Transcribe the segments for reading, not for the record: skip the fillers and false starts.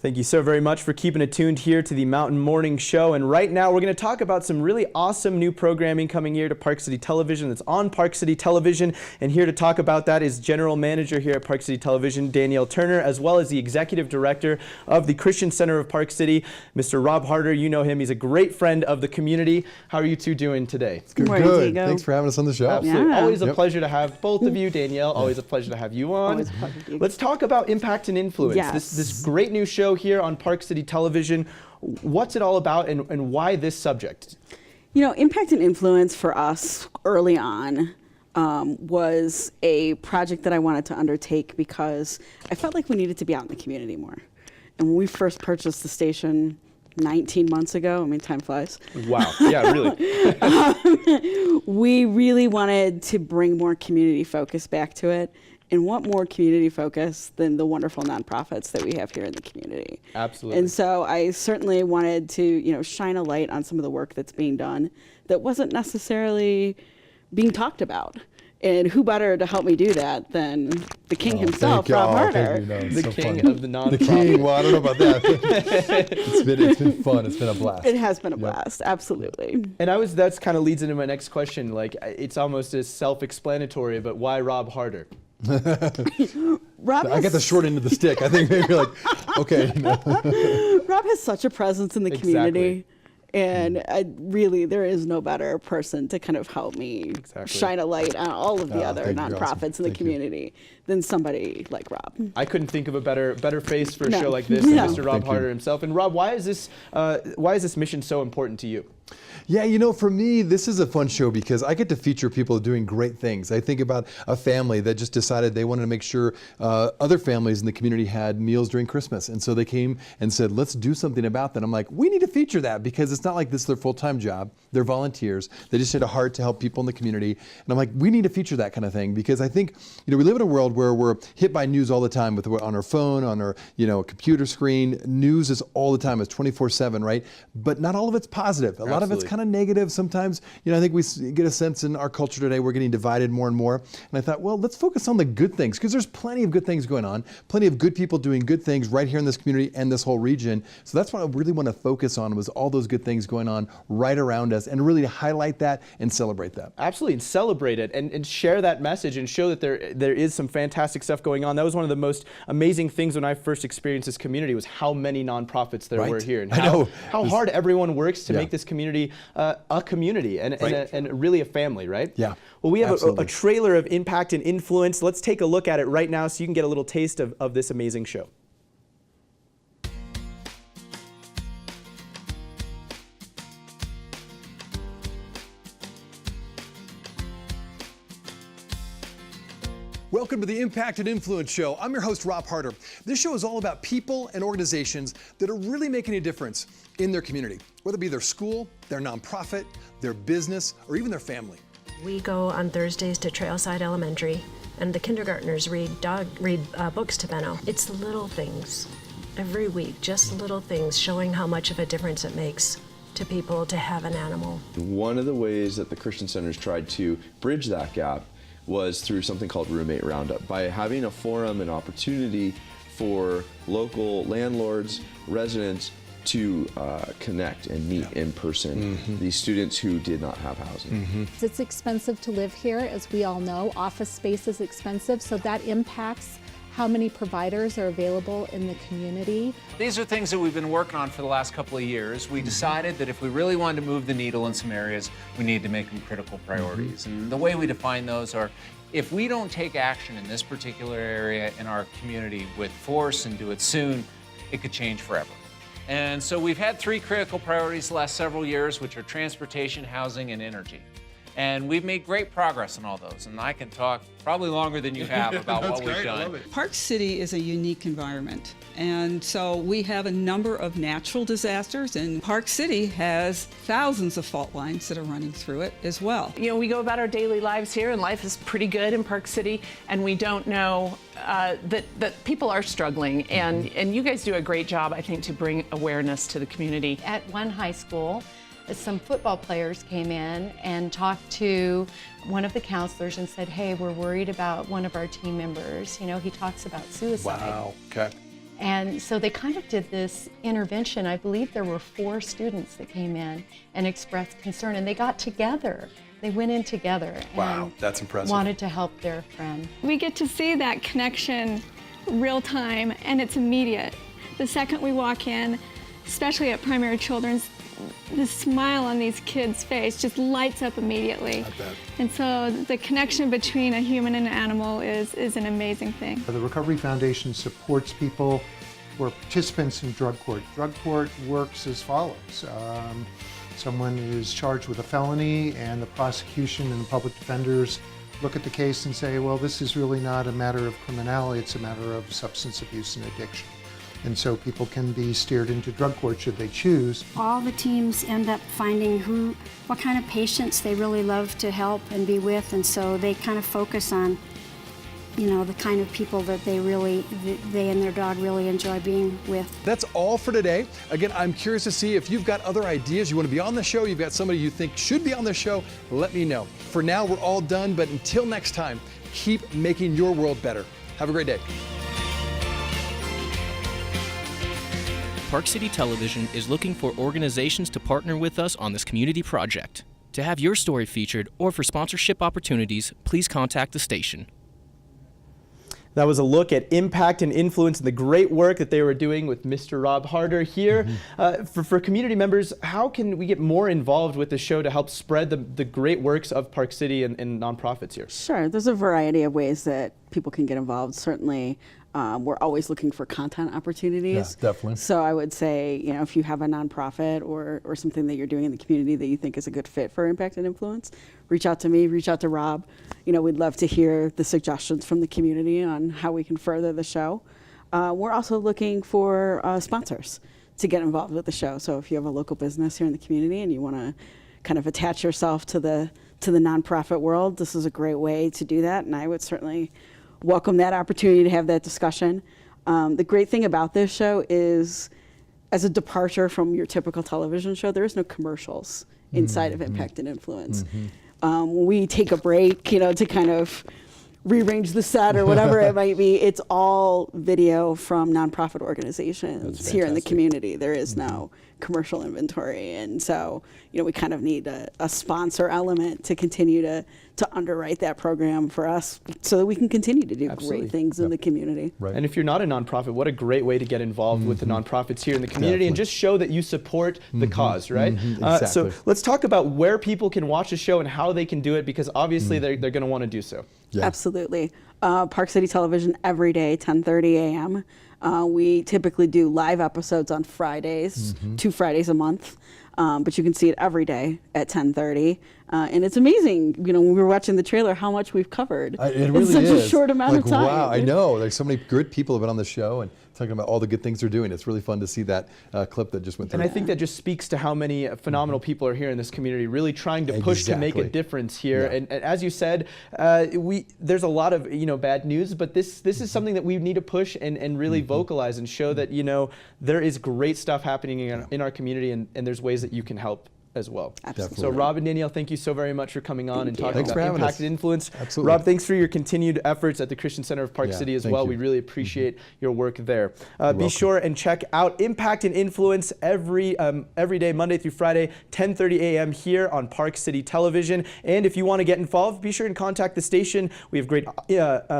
Thank you so very much for keeping it tuned here to the Mountain Morning Show. And right now we're going to talk about some really awesome new programming coming here to Park City Television that's on Park City Television. And here to talk about that is General Manager here at Park City Television, Danielle Turner, as well as the Executive Director of the Christian Center of Park City, Mr. Rob Harter. You know him. He's a great friend of the community. How are you two doing today? Good. Morning, Thanks for having us on the show. Absolutely. Yeah. Always a pleasure to have both of you. Danielle, always a pleasure to have you on. Always a pleasure to you. Let's talk about impact and influence. Yes. This great new show here on Park City Television. What's it all about and why this subject? You know, impact and influence for us early on was a project that I wanted to undertake because I felt like we needed to be out in the community more. And when we first purchased the station 19 months ago, I mean, time flies. Wow, yeah, really. We really wanted to bring more community focus back to it. And what more community focus than the wonderful nonprofits that we have here in the community? Absolutely. And so I certainly wanted to, you know, shine a light on some of the work that's being done that wasn't necessarily being talked about. And who better to help me do that than the king himself, Rob Harter. The king of the nonprofit. The king, well, I don't know about that. It's been fun. It's been a blast. It has been a blast, absolutely. And that's kind of leads into my next question. Like, it's almost as self-explanatory, but why Rob Harter? Rob I got the short end of the stick. I think maybe you're like, okay. Rob has such a presence in the community. And really, there is no better person to kind of help me shine a light on all of the other nonprofits in the community than somebody like Rob. I couldn't think of a better face for a show like this than Mr. Rob Harter himself. And Rob, why is this mission so important to you? Yeah, you know, for me, this is a fun show because I get to feature people doing great things. I think about a family that just decided they wanted to make sure other families in the community had meals during Christmas. And so they came and said, let's do something about that. I'm like, we need to feature that because it's not like this is their full-time job. They're volunteers. They just had a heart to help people in the community. And I'm like, we need to feature that kind of thing because I think, you know, we live in a world where we're hit by news all the time on our phone, on our, you know, computer screen. News is all the time. It's 24/7, right? But not all of it's positive. A lot of it's kind of negative. Sometimes, you know, I think we get a sense in our culture today we're getting divided more and more. And I thought, well, let's focus on the good things because there's plenty of good things going on, plenty of good people doing good things right here in this community and this whole region. So that's what I really want to focus on was all those good things going on right around us and really highlight that and celebrate that. Absolutely, and celebrate it and share that message and show that there is some fantastic stuff going on. That was one of the most amazing things when I first experienced this community was how many nonprofits there were here and how hard everyone works to make this community a community and really a family, right? Yeah. Well, we have a trailer of impact and influence. Let's take a look at it right now so you can get a little taste of this amazing show. Welcome to the Impact and Influence Show. I'm your host, Rob Harter. This show is all about people and organizations that are really making a difference in their community, whether it be their school, their nonprofit, their business, or even their family. We go on Thursdays to Trailside Elementary, and the kindergartners read books to Benno. It's the little things every week, just little things showing how much of a difference it makes to people to have an animal. One of the ways that the Christian Centers tried to bridge that gap was through something called Roommate Roundup. By having a forum and opportunity for local landlords, residents to connect and meet in person these students who did not have housing. It's expensive to live here, as we all know. Office space is expensive, so that impacts how many providers are available in the community. These are things that we've been working on for the last couple of years. We decided that if we really wanted to move the needle in some areas, we needed to make them critical priorities. And the way we define those are, if we don't take action in this particular area in our community with force and do it soon, it could change forever. And so we've had three critical priorities the last several years, which are transportation, housing, and energy. And we've made great progress on all those. And I can talk probably longer than you have about what we've done. Park City is a unique environment. And so we have a number of natural disasters, and Park City has thousands of fault lines that are running through it as well. You know, we go about our daily lives here, and life is pretty good in Park City, and we don't know that people are struggling. And you guys do a great job, I think, to bring awareness to the community. At one high school, some football players came in and talked to one of the counselors and said, hey, we're worried about one of our team members. You know, he talks about suicide. Wow, okay. And so they kind of did this intervention. I believe there were 4 students that came in and expressed concern, and they got together. They went in together and that's impressive. wanted to help their friend. We get to see that connection real time, and it's immediate. The second we walk in, especially at Primary Children's, the smile on these kids' face just lights up immediately. I bet. And so the connection between a human and an animal is an amazing thing. The Recovery Foundation supports people who are participants in drug court. Drug court works as follows. Someone is charged with a felony, and the prosecution and the public defenders look at the case and say, well, this is really not a matter of criminality, it's a matter of substance abuse and addiction. And so people can be steered into drug court should they choose. All the teams end up finding what kind of patients they really love to help and be with, and so they kind of focus on, the kind of people that they and their dog really enjoy being with. That's all for today. Again, I'm curious to see if you've got other ideas, you want to be on the show, you've got somebody you think should be on the show, let me know. For now, we're all done, but until next time, keep making your world better. Have a great day. Park City Television is looking for organizations to partner with us on this community project. To have your story featured or for sponsorship opportunities, please contact the station. That was a look at impact and influence and the great work that they were doing with Mr. Rob Harter here. For community members, how can we get more involved with the show to help spread the great works of Park City and nonprofits here? Sure, there's a variety of ways that people can get involved. Certainly, we're always looking for content opportunities. Yeah, definitely. So I would say, if you have a nonprofit or something that you're doing in the community that you think is a good fit for impact and influence, reach out to me, reach out to Rob. We'd love to hear the suggestions from the community on how we can further the show. We're also looking for sponsors to get involved with the show. So if you have a local business here in the community and you want to kind of attach yourself to the nonprofit world, this is a great way to do that, and I would certainly welcome that opportunity to have that discussion. The great thing about this show is, as a departure from your typical television show, there is no commercials inside of Impact and Influence. We take a break, to kind of rearrange the set or whatever it might be. It's all video from nonprofit organizations here in the community. There is no commercial inventory, and so we kind of need a sponsor element to continue to underwrite that program for us so that we can continue to do great things in the community. Right. And if you're not a nonprofit, what a great way to get involved with the nonprofits here in the community and just show that you support the cause, right? Exactly. So let's talk about where people can watch the show and how they can do it, because obviously they're going to want to do so. Yeah. Absolutely. Park City Television every day, 10:30 a.m. We typically do live episodes on Fridays, 2 Fridays a month, but you can see it every day at 10:30. And it's amazing, when we were watching the trailer, how much we've covered It really in such is. a short amount of time. Wow, I know. There's so many good people have been on the show and talking about all the good things they're doing. It's really fun to see that clip that just went through. And I think that just speaks to how many phenomenal people are here in this community, really trying to push to make a difference here. Yeah. And as you said, there's a lot of bad news, but this is something that we need to push and really vocalize and show that there is great stuff happening in our community, and there's ways that you can help as well. Absolutely. So Rob and Danielle, thank you so very much for coming on and talking Thanks for about having impact us. and influence. Absolutely. Rob, thanks for your continued efforts at the Christian Center of Park City as thank well. you. We really appreciate your work there. Be welcome. sure and check out Impact and Influence every day, Monday through Friday, 10:30 a.m. here on Park City Television. And if you want to get involved, be sure and contact the station. We have great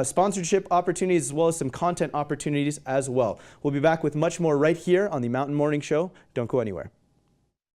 sponsorship opportunities as well as some content opportunities as well. We'll be back with much more right here on the Mountain Morning Show. Don't go anywhere.